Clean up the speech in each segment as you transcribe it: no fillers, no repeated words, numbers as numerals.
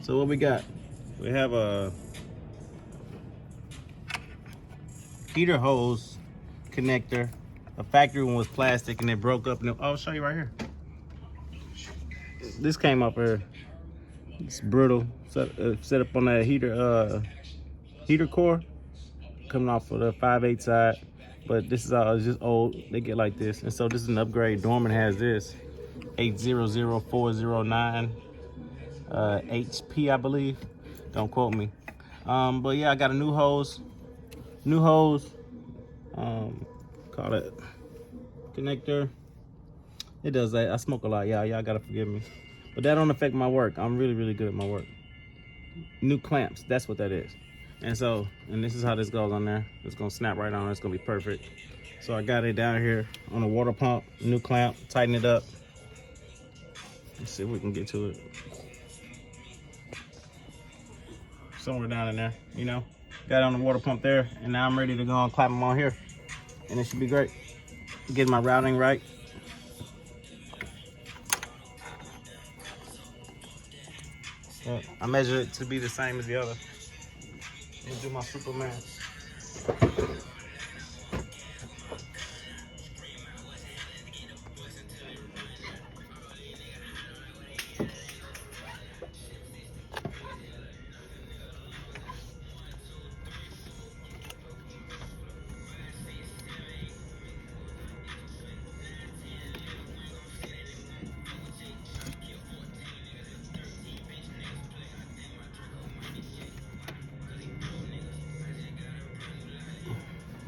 So what we got? We have a heater hose connector. A factory one was plastic and it broke up. And I'll show you right here. This came up here. It's brittle. Set up on that heater core coming off of the 5/8 side. But this is all just old. They get like this, and so this is an upgrade. Dorman has this 800409 HP, I believe. Don't quote me. But yeah, I got a new hose. Call it connector. It does that. I smoke a lot, y'all gotta forgive me. But that don't affect my work. I'm really good at my work. New clamps, that's what that is. And so, and this is how this goes on there. It's gonna snap right on, it's gonna be perfect. So I got it down here on a water pump, new clamp, tighten it up. Let's see if we can get to it. Somewhere down in there, you know. Got it on the water pump there, and now I'm ready to go and clap them on here. And it should be great. Get my routing right. I measure it to be the same as the other. Let me do my Superman.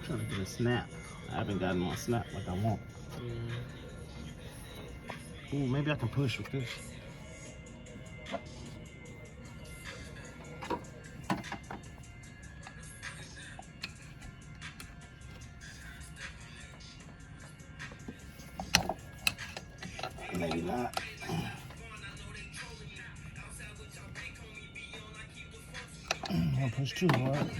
Trying to get a snap. I haven't gotten my snap like I want. Ooh, maybe I can push with this. Maybe not. I'll push too hard.